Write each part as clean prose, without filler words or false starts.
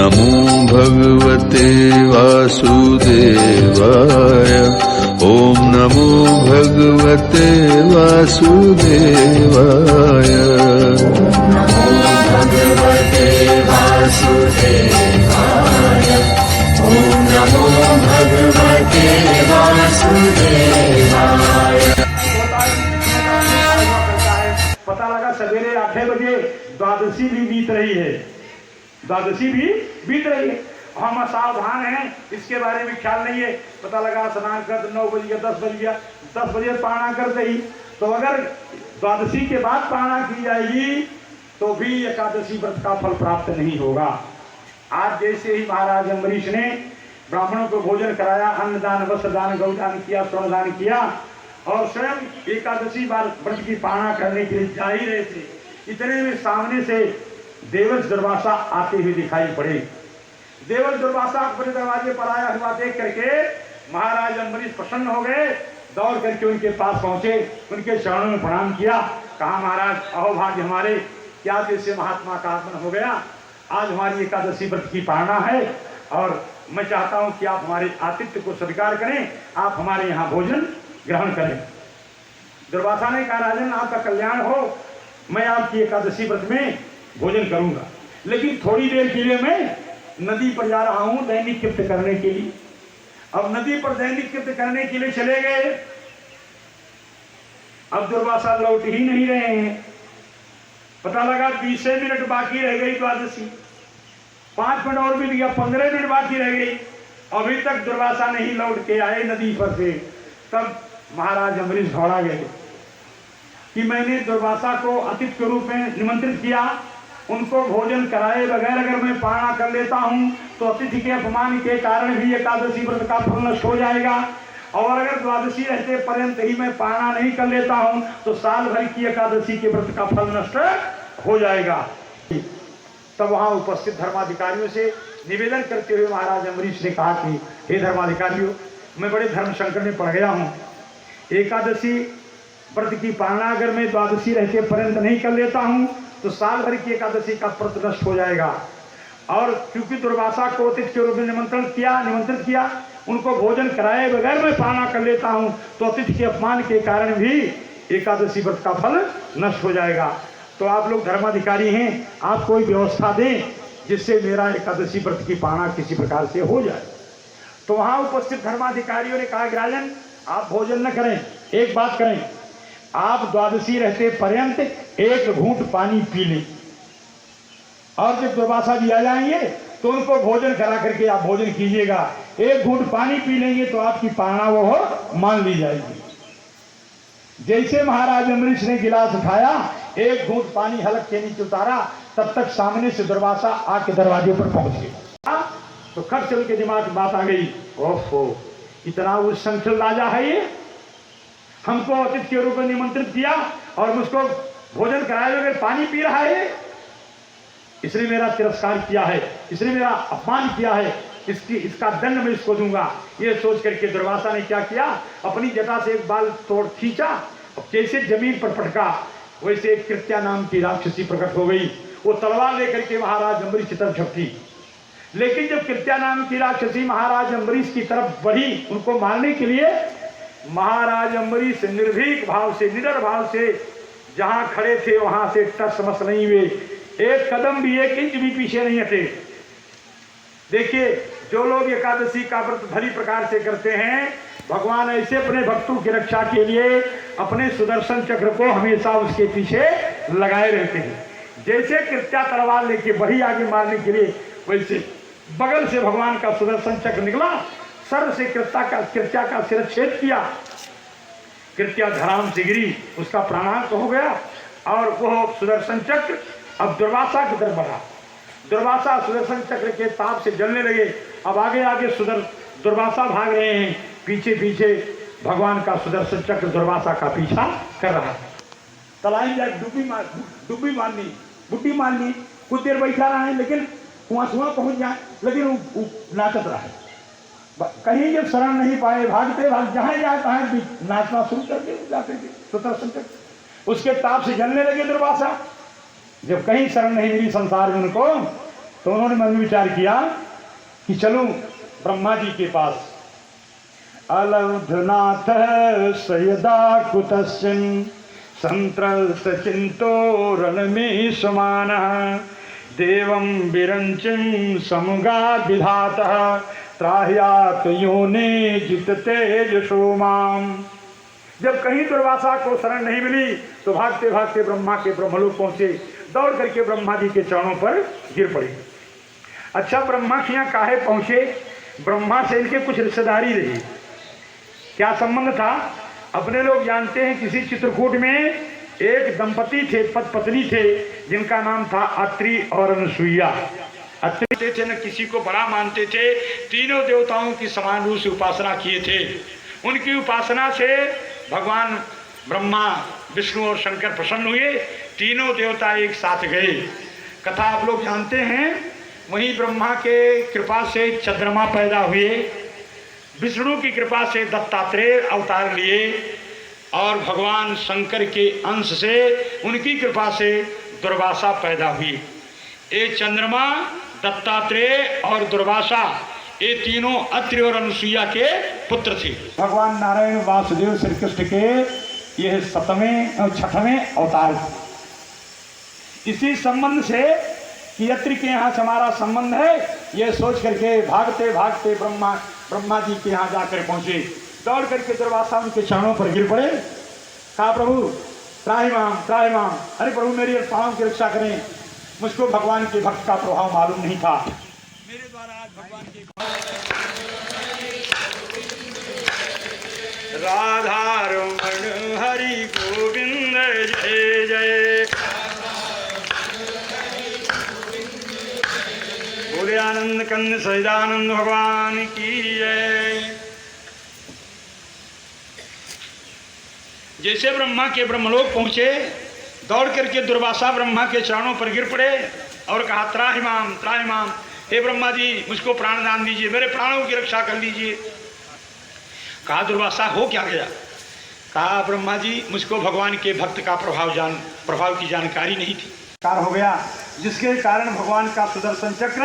नमो भगवते वासुदेवाय। ॐ नमो भगवते वासुदेवाय। भगवते वासुदेवाय। ॐ नमो भगवते वासुदेवाय। पता लगा सवेरे 8 बजे द्वादशी भी बीत रही है, द्वादशी भी बीत रही है। हम सावधान हैं, इसके बारे में ख्याल नहीं है। पता लगा स्नान कर 9 बज गया, 10 बज गया, 10 बजे पारणा करते ही, तो अगर द्वादशी के बाद पारणा की जाएगी तो भी एकादशी व्रत का फल प्राप्त नहीं होगा। आज जैसे ही महाराज अम्बरीश ने ब्राह्मणों को भोजन कराया, अन्नदान, वस्त्रदान, गौदान किया, स्वर्णदान किया और स्वयं एकादशी व्रत की पारणा करने के लिए जा ही रहे थे, इतने में सामने से देवज दुर्वासा आते हुए दिखाई पड़े। देवज दुर्वासा अपने दरवाजे पर आया हुआ देख करके महाराज अम्बरीश प्रसन्न हो गए, दौड़ करके उनके पास पहुंचे, उनके चरणों में प्रणाम किया, कहा महाराज अहो भाग्य हमारे, क्या जैसे महात्मा का आगमन हो गया, आज हमारी एकादशी व्रत की पारणा है और मैं चाहता हूं कि आप हमारे आतिथ्य को स्वीकार करें, आप हमारे यहाँ भोजन ग्रहण करें। दुर्वासा ने कहा राजन आपका कल्याण हो, मैं आपकी एकादशी व्रत में भोजन करूंगा, लेकिन थोड़ी देर के लिए मैं नदी पर जा रहा हूं दैनिक कृत्य करने के लिए। अब नदी पर दैनिक कृत्य करने के लिए चले गए। अब दुर्वासा लौट ही नहीं रहे हैं। पता लगा 20 मिनट बाकी रह गई द्वादशी, 5 मिनट और भी दिया, 15 मिनट बाकी रह गई, अभी तक दुर्वासा नहीं लौट के आए नदी पर से। तब महाराज अम्बरीश दौड़ा गए कि मैंने दुर्वासा को अतिथि के रूप में निमंत्रित किया, उनको भोजन कराए बगैर अगर मैं पारणा कर लेता हूं तो अतिथि के अपमान के कारण भी एकादशी व्रत का फल नष्ट हो जाएगा, और अगर द्वादशी रहते पर्यंत ही मैं पारणा नहीं कर लेता हूं तो साल भर की एकादशी के व्रत का फल नष्ट हो जाएगा। तब वहां उपस्थित धर्माधिकारियों से निवेदन करते हुए महाराज अम्बरीश ने कहा कि हे धर्माधिकारियों, मैं बड़े धर्म संकट में पड़ गया हूं, एकादशी व्रत की पारणा अगर मैं द्वादशी रहते पर्यंत नहीं कर लेता हूं तो साल भर की एकादशी का व्रत नष्ट हो जाएगा, और क्योंकि दुर्वासा को अतिथि के रूप में निमंत्रित किया, उनको भोजन कराए बगैर मैं पारणा कर लेता हूं तो अतिथि के अपमान के कारण भी एकादशी व्रत का फल नष्ट हो जाएगा। तो आप लोग धर्माधिकारी हैं, आप कोई व्यवस्था दें जिससे मेरा एकादशी व्रत की पारणा किसी प्रकार से हो जाए। तो वहां उपस्थित धर्माधिकारियों ने कहा कि राजन आप भोजन न करें, एक बात करें, आप द्वादशी रहते पर्यंत 1 घूंट पानी पी लें, और जब दुर्वासा जी आ जाएंगे तो उनको भोजन करा करके आप भोजन कीजिएगा। 1 घूंट पानी पी लेंगे तो आपकी पारणा वो मान ली जाएगी। जैसे महाराज अम्बरीश ने गिलास उठाया, 1 घूंट पानी हलक के नीचे उतारा, तब तक सामने से दुर्वासा आके दरवाजे पर पहुंच गए। तो खट चल के दिमाग में बात आ गई, ओहो इतना उच्छृंखल राजा है ये, हमको अतिथि के रूप में निमंत्रित किया और मुझको भोजन कराए बगैर पानी पी रहा है, इसने मेरा तिरस्कार किया है, इसने मेरा अपमान किया है, इसका दंड मैं इसको दूंगा। ये सोच करके दुर्वासा ने क्या किया, अपनी जटा से एक बाल तोड़ खींचा, जैसे जमीन पर पटका वैसे एक कृत्या नाम की राक्षसी प्रकट हो गई। वो तलवार लेकर के महाराज अम्बरीश की तरफ झपटी, लेकिन जब कृत्या नाम की राक्षसी महाराज अम्बरीश की तरफ बढ़ी उनको मारने के लिए, महाराज अम्बरीश निर्भीक भाव से, निडर भाव से जहां खड़े थे वहां से टस मस नहीं हुए, एक कदम भी, 1 इंच भी पीछे नहीं हटे। देखिए जो लोग एकादशी का व्रत भली प्रकार से करते हैं, भगवान ऐसे अपने भक्तों की रक्षा के लिए अपने सुदर्शन चक्र को हमेशा उसके पीछे लगाए रहते हैं। जैसे कृत्या तलवार लेके बढ़ी आगे मारने के लिए, वैसे बगल से भगवान का सुदर्शन चक्र निकला, सर से कृत्या का सिर छेद किया, कृत्या धराम से गिरी, उसका प्राणांत हो गया, और वह सुदर्शन चक्र अब दुर्वासा की तरफ बढ़ा। दुर्वासा सुदर्शन चक्र के ताप से जलने लगे। अब आगे आगे दुर्वासा भाग रहे हैं, पीछे पीछे भगवान का सुदर्शन चक्र दुर्वासा का पीछा कर रहा है। तलाई जाए डुब्बी मारनी, बुड्ढी मारनी, कुछ देर बैठा रहा है, लेकिन कुआं पहुंच जाए, लेकिन वो नाचत रहा है। कहीं जब शरण नहीं पाए, भागते जहां जाए तहां नाचना शुरू कर दिए जाते थे सुदर्शन चक्र। उसके ताप से जलने लगे दुर्वासा। जब कहीं शरण नहीं मिली संसार में उनको, तो उन्होंने मन में विचार किया कि चलूं ब्रह्मा जी के पास। अलौधनाथ सयदा कुतस्सिन संत्रस्त चिंतो रण में समान देवं विरंचिं समुगा विधातः त्राह्यात योने जितते यशो माम। जब कहीं दुर्वासा को शरण नहीं मिली तो भागते भागते ब्रह्मा के ब्रह्मलोक पहुंचे, दौड़ करके ब्रह्मा जी के चरणों पर गिर पड़े। अच्छा, ब्रह्मा के यहाँ काहे पहुंचे? ब्रह्मा से इनके कुछ रिश्तेदारी रही। क्या संबंध था? अपने लोग जानते हैं किसी चित्रकूट में एक दंपति थे, पत्नी थे, जिनका नाम था अत्रि और अनसुईया। अत्रि थे न किसी को बड़ा मानते थे, तीनों देवताओं की समान रूप से उपासना किए थे। उनकी उपासना से भगवान ब्रह्मा, विष्णु और शंकर प्रसन्न हुए। तीनों देवता एक साथ गए। कथा आप लोग जानते हैं। वहीं ब्रह्मा के कृपा से चंद्रमा पैदा हुए, विष्णु की कृपा से दत्तात्रेय अवतार लिए और भगवान शंकर के अंश से उनकी कृपा से दुर्वासा पैदा हुई। ये चंद्रमा, दत्तात्रेय और दुर्वासा, ये तीनों अत्रि और अनुसुईया के पुत्र थे। भगवान नारायण वासुदेव श्री कृष्ण के यह 7वें और 6वें अवतार थे। इसी संबंध से कि अत्रि के यहाँ से हमारा संबंध है, ये सोच करके भागते भागते ब्रह्मा जी के यहाँ जाकर पहुंचे। दौड़ करके दुर्वासा उनके चरणों पर गिर पड़े। कहा, प्रभु त्राहिमाम त्राहिमाम, अरे प्रभु मेरी पाँव की रक्षा करें, मुझको भगवान के भक्त का प्रभाव मालूम नहीं था। मेरे द्वारा आज भगवान के राधा रमण हरि गोविंद जय जय, बोले आनंद कंद सहिदानंद भगवान की जय। जैसे ब्रह्मा के ब्रह्मलोक पहुंचे, दौड़ करके दुर्वासा ब्रह्मा के चरणों पर गिर पड़े और कहा, त्राहिमाम त्राहिमाम, हे ब्रह्मा जी मुझको प्राण दान दीजिए, मेरे प्राणों की रक्षा कर लीजिए। कहा, दुर्वासा हो क्या गया? कहा, ब्रह्मा जी मुझको भगवान के भक्त का प्रभाव की जानकारी नहीं थी। कार हो गया, जिसके कारण भगवान का सुदर्शन चक्र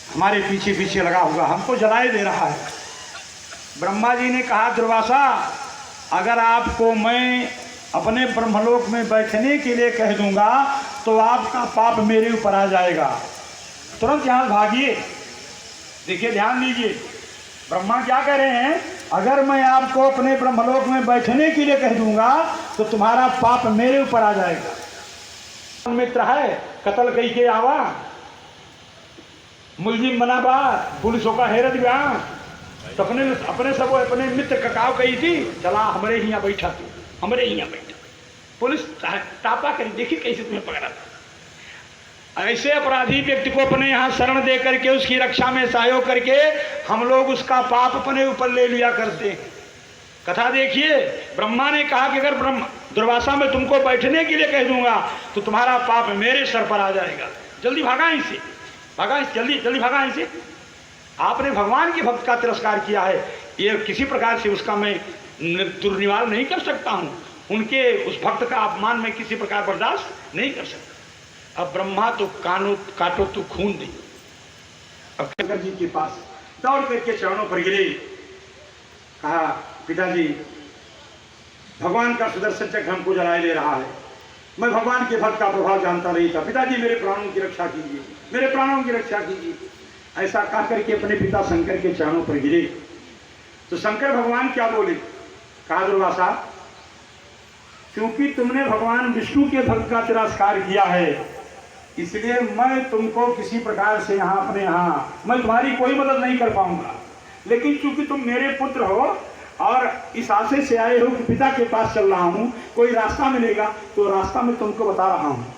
हमारे पीछे पीछे लगा हुआ हमको जलाए दे रहा है। ब्रह्मा जी ने कहा, दुर्वासा अगर आपको मैं अपने ब्रह्मलोक में बैठने के लिए कह दूंगा तो आपका पाप मेरे ऊपर आ जाएगा, तुरंत यहाँ भागिए। देखिए, ध्यान दीजिए, ब्रह्मा क्या कह रहे हैं? अगर मैं आपको अपने ब्रह्मलोक में बैठने के लिए कह दूंगा तो तुम्हारा पाप मेरे ऊपर आ जाएगा। मित्र है, कत्ल कई के आवा, मुलजिम बना बात, पुलिसों का हेरत ब्याह, तो अपने सब अपने मित्र ककाव कही थी, चला हमारे यहाँ बैठा तू, हमारे यहाँ बैठा। पुलिस तापा करी, देखिए कैसे तुम्हें पकड़ा था। ऐसे अपराधी व्यक्ति को अपने यहाँ शरण दे करके उसकी रक्षा में सहयोग करके हम लोग उसका पाप अपने ऊपर ले लिया करते हैं। कथा देखिए, ब्रह्मा ने कहा कि अगर दुर्वासा में तुमको बैठने के लिए कह दूंगा तो तुम्हारा पाप मेरे सर पर आ जाएगा। जल्दी भागा इसे, भागा, जल्दी जल्दी भागा इसे। आपने भगवान के भक्त का तिरस्कार किया है, ये किसी प्रकार से उसका मैं दुर्निवार नहीं कर सकता हूँ। उनके उस भक्त का अपमान में किसी प्रकार बर्दाश्त नहीं कर सकता। अब ब्रह्मा तो काटो तो खून दे। अब शंकर जी के पास दौड़ करके चरणों पर गिरे। कहा, पिताजी भगवान का सुदर्शन चक्र हमको जलाए ले रहा है, मैं भगवान के भक्त का प्रभाव जानता नहीं था। पिताजी मेरे प्राणों की रक्षा कीजिए, मेरे प्राणों की रक्षा कीजिए। ऐसा कह करके अपने पिता शंकर के चरणों पर गिरे। तो शंकर भगवान क्या बोले? कहा, दुर्वासा क्योंकि तुमने भगवान विष्णु के भक्त का तिरस्कार किया है, इसलिए मैं तुमको किसी प्रकार से यहाँ अपने यहाँ मैं तुम्हारी कोई मदद नहीं कर पाऊंगा। लेकिन चूंकि तुम मेरे पुत्र हो और इस आशय से आए हो कि पिता के पास चल रहा हूँ, कोई रास्ता मिलेगा तो रास्ता मैं तुमको बता रहा हूँ।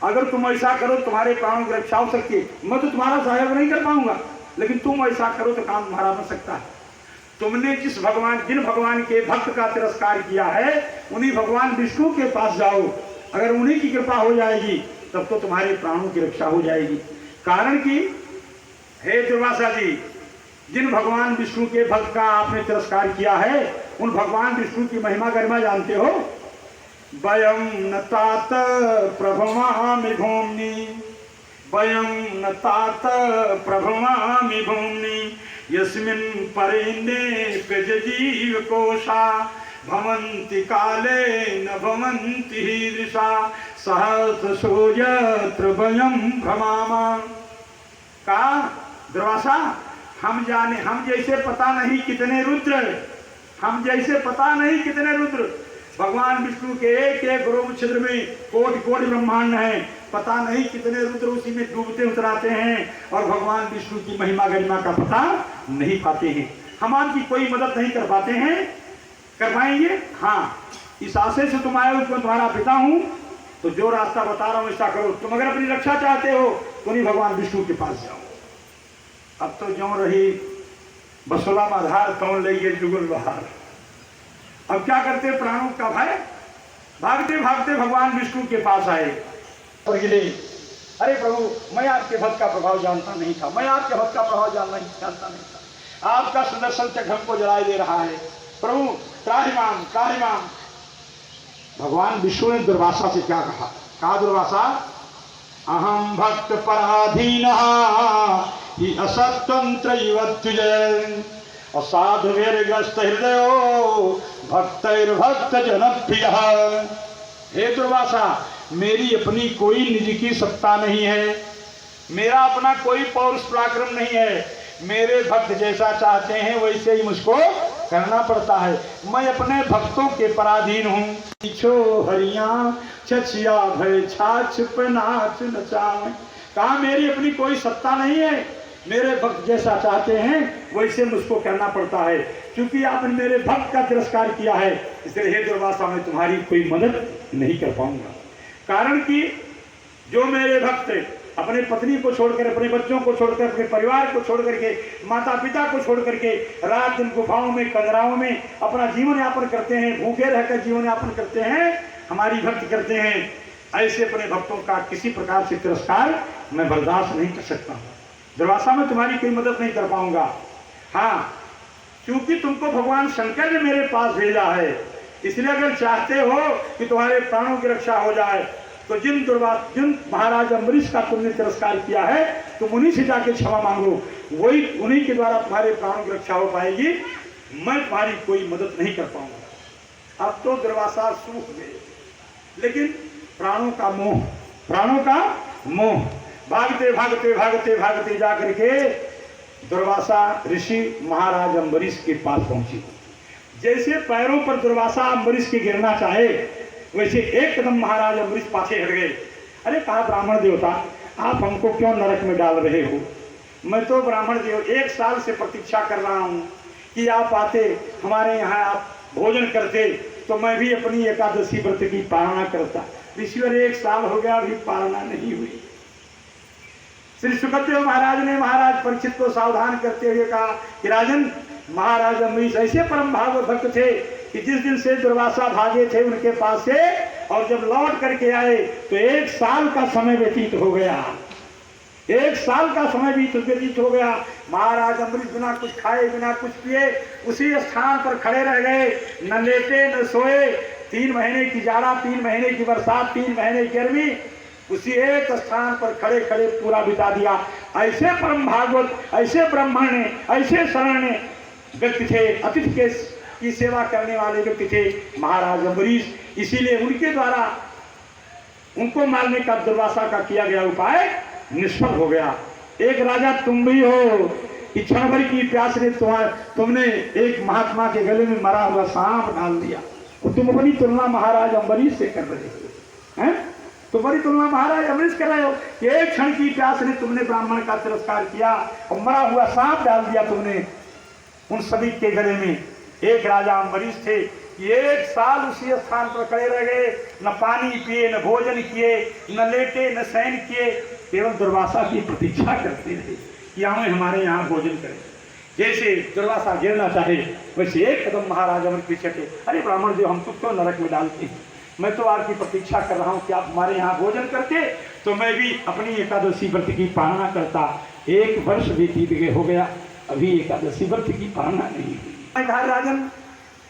अगर तुम ऐसा करो तुम्हारे प्राणों की रक्षा हो सकती है। मैं तो तुम्हारा सहयोग नहीं कर पाऊंगा, लेकिन तुम ऐसा करो तो काम तुम्हारा बन सकता है। तुमने जिन भगवान के भक्त का तिरस्कार किया है, उन्हीं भगवान विष्णु के पास जाओ। अगर उन्हीं की कृपा हो जाएगी तब तो तुम्हारे प्राणों की रक्षा हो जाएगी। कारण कि हे दुर्वासा जी, जिन भगवान विष्णु के भक्त का आपने तिरस्कार किया है, उन भगवान विष्णु की महिमा गरिमा जानते हो? वयम न तात प्रभमामि भूमि वयं न तात प्रभवामि भूम्नि यस्मिन् परेण्ये प्रजजीव कोशा भवन्ति काले न भवन्ति हीदृशा सहस्रशो यत्र वयं भ्रमामा। कहा दुर्वासा, हम जाने, हम जैसे पता नहीं कितने रुद्र, हम जैसे पता नहीं कितने रुद्र, भगवान विष्णु के एक एक रोम छिद्र में कोटि कोटि ब्रह्मांड है, पता नहीं कितने रुद्र उसी में डूबते उतराते हैं और भगवान विष्णु की महिमा गरिमा का पता नहीं पाते हैं। हम आपकी कोई मदद नहीं कर पाते हैं, कर पाएंगे? हाँ, इस आशय से तुम आए हो कि मैं तुम्हारा पिता हूं, तो जो रास्ता बता रहा हूं ऐसा करो। तुम अगर अपनी रक्षा चाहते हो तो नहीं भगवान विष्णु के पास जाओ। अब तो जो रही बसोला माधार तो ले जुगल बहार। अब क्या करते, प्राणों का भय, भागते भागते भगवान विष्णु के पास आए और गिरे, अरे प्रभु मैं आपके भक्त का प्रभाव जानता नहीं था, मैं आपके भक्त का प्रभाव जानता नहीं था, आपका सुदर्शन चक्र हमको जलाए दे रहा है, प्रभु त्राहिमाम त्राहिमाम। भगवान विष्णु ने दुर्वासा से क्या कहा? कहा दुर्वासा, अहम भक्त पराधीन ही असतंत्र युवत्युजय असाधुर्ग्रस्त हृदय भक्त जनप्रिय। हे दुर्वासा, मेरी अपनी कोई निज की सत्ता नहीं है, मेरा अपना कोई पौरुष पराक्रम नहीं है, मेरे भक्त जैसा चाहते हैं वैसे ही मुझको करना पड़ता है, मैं अपने भक्तों के पराधीन हूँ। छो हरिया छछिया भय छाछ नाच नचावे। कहा मेरी अपनी कोई सत्ता नहीं है, मेरे भक्त जैसा चाहते हैं वैसे मुझको करना पड़ता है, क्योंकि आपने मेरे भक्त का तिरस्कार किया है, इसलिए हे दुर्वासा मैं तुम्हारी कोई मदद नहीं कर पाऊंगा। कारण कि जो मेरे भक्त अपने पत्नी को छोड़कर, अपने बच्चों को छोड़कर, अपने परिवार को छोड़ करके, माता पिता को छोड़ करके रात दिन गुफाओं में कंदराओं में अपना जीवन यापन करते हैं, भूखे रहकर जीवन यापन करते हैं, हमारी भक्ति करते हैं, ऐसे अपने भक्तों का किसी प्रकार से तिरस्कार मैं बर्दाश्त नहीं कर सकता। दुर्वासा मैं तुम्हारी कोई मदद नहीं कर पाऊंगा। हाँ, क्योंकि तुमको भगवान शंकर ने मेरे पास भेजा है, इसलिए अगर चाहते हो कि तुम्हारे प्राणों की रक्षा हो जाए तो जिन महाराज अम्बरीश का तुमने तिरस्कार किया है तुम उन्हीं से जाके क्षमा मांगो, वही उन्हीं के द्वारा तुम्हारे प्राणों की रक्षा हो पाएगी, मैं तुम्हारी कोई मदद नहीं कर पाऊंगा। अब तो दुर्वासा सूख गए, लेकिन प्राणों का मोह भागते भागते भागते भागते जा करके दुर्वासा ऋषि महाराज अम्बरीश के पास पहुंची। जैसे पैरों पर दुर्वासा अम्बरीश के गिरना चाहे वैसे एक कदम महाराज अम्बरीश पाछे हट गए। अरे कहा ब्राह्मण देवता, आप हमको क्यों नरक में डाल रहे हो? मैं तो ब्राह्मण देव 1 साल से प्रतीक्षा कर रहा हूँ कि आप आते, हमारे यहाँ आप भोजन करते तो मैं भी अपनी एकादशी व्रत की पालना करता। ईश्वर 1 साल हो गया, अभी पालना नहीं हुई। श्री सुखदेव महाराज ने महाराज परीक्षित को सावधान करते हुए कहा कि राजन, महाराज अम्बरीश ऐसे परम भागवत भक्त थे कि जिस दिन से दुर्वासा भागे थे उनके पास से, और जब लौट करके आए तो 1 साल का समय व्यतीत हो गया। 1 साल का समय व्यतीत हो गया। महाराज अम्बरीश बिना कुछ खाए बिना कुछ पिए उसी स्थान पर खड़े रह गए, न लेटे न सोए। 3 महीने की जाड़ा, 3 महीने की बरसात, 3 महीने की गर्मी, उसी एक स्थान पर खड़े खड़े पूरा बिता दिया। ऐसे परम भागवत, ऐसे ब्राह्मण ने, ऐसे शरण व्यक्ति थे, अतिथि की सेवा करने वाले व्यक्ति थे महाराज अम्बरीश। इसीलिए उनके द्वारा उनको मारने का दुर्वासा का किया गया उपाय निष्फल हो गया। एक राजा तुम भी हो कि क्षण भर की प्यास ने तुमने एक महात्मा के गले में मरा हुआ सांप डाल दिया, और तुम अपनी तुलना महाराज अम्बरीश से कर रहे हो। हैं? तुम्हारी तुलना महाराज अम्बरीश कर रहे हो कि एक क्षण की प्यास ने तुमने ब्राह्मण का तिरस्कार किया और मरा हुआ सांप डाल दिया तुमने उन सभी के गले में। एक राजा अम्बरीश थे, 1 साल उसी स्थान पर खड़े रह गए, न पानी पिए, न भोजन किए, न लेटे, न शयन किए, केवल दुर्वासा की प्रतीक्षा करते रहे कि आए हमारे यहाँ भोजन करें। जैसे दुर्वासा गिरना चाहे वैसे एक कदम महाराज अम्बरीश पीछे थे। अरे ब्राह्मण देव, हम तो क्यों नरक में डालते हैं? मैं तो आपकी प्रतीक्षा कर रहा हूँ कि आप हमारे यहाँ भोजन करते तो मैं भी अपनी एकादशी व्रत की पालना करता। 1 वर्ष बीत हो गया, अभी एकादशी व्रत की पालना नहीं हुई। कहा राजन,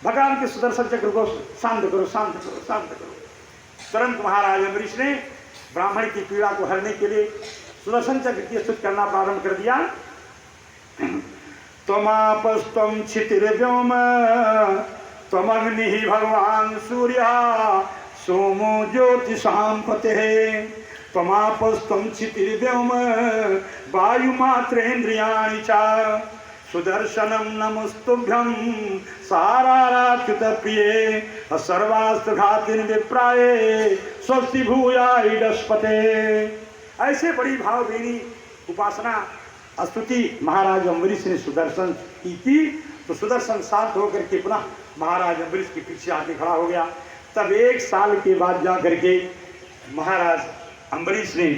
भगवान के सुदर्शन चक्र को शांत करो, शांत करो, शांत करो। तुरंत महाराज अम्बरीश ने ब्राह्मण की पीड़ा को हरने के लिए सुदर्शन चक्र की स्तुति करना प्रारंभ कर दिया। त्वमापस्त्वं क्षितिर्व्योम त्वमग्निः भगवान सूर्य सोमो ज्योतिषां पतिः त्वमापस्त्वं क्षितिर्व्योम वायुमात्रेन्द्रियाणि च सुदर्शनं नमस्तुभ्यं साराराच्युत प्रिये सर्वास्त्रघातिन विप्राये स्वस्ति भूयाइडस्पते। ऐसे बड़ी भावभीनी उपासना स्तुति महाराज अम्बरीश ने सुदर्शन की तो सुदर्शन शांत होकर के पुनः महाराज अम्बरीश के पीछे आके खड़ा हो गया। तब 1 साल के बाद जा करके महाराज अम्बरीश ने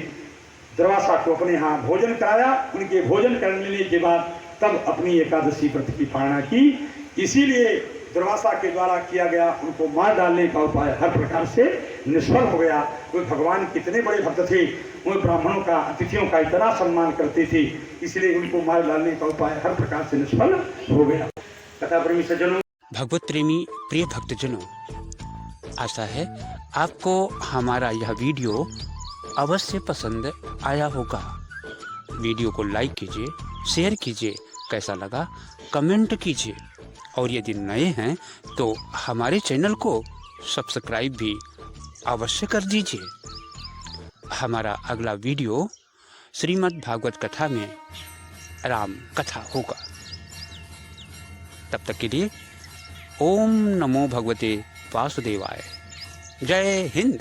दुर्वासा को अपने यहाँ भोजन कराया। उनके भोजन करने के बाद तब अपनी एकादशी व्रत की पालना की। इसीलिए दुर्वासा के द्वारा किया गया उनको मार डालने का उपाय हर प्रकार से निष्फल हो गया। वे भगवान कितने बड़े भक्त थे, वे ब्राह्मणों का अतिथियों का इतना सम्मान करते थे, इसलिए उनको मार डालने का उपाय हर प्रकार से निष्फल हो गया। कथा प्रेमी सज्जनों, भगवत प्रेमी प्रिय भक्तजनों, आशा है आपको हमारा यह वीडियो अवश्य पसंद आया होगा। वीडियो को लाइक कीजिए, शेयर कीजिए, कैसा लगा कमेंट कीजिए और यदि नए हैं तो हमारे चैनल को सब्सक्राइब भी अवश्य कर दीजिए। हमारा अगला वीडियो श्रीमद् भागवत कथा में राम कथा होगा। तब तक के लिए ओम नमो भगवते वासुदेवाय। जय हिंद।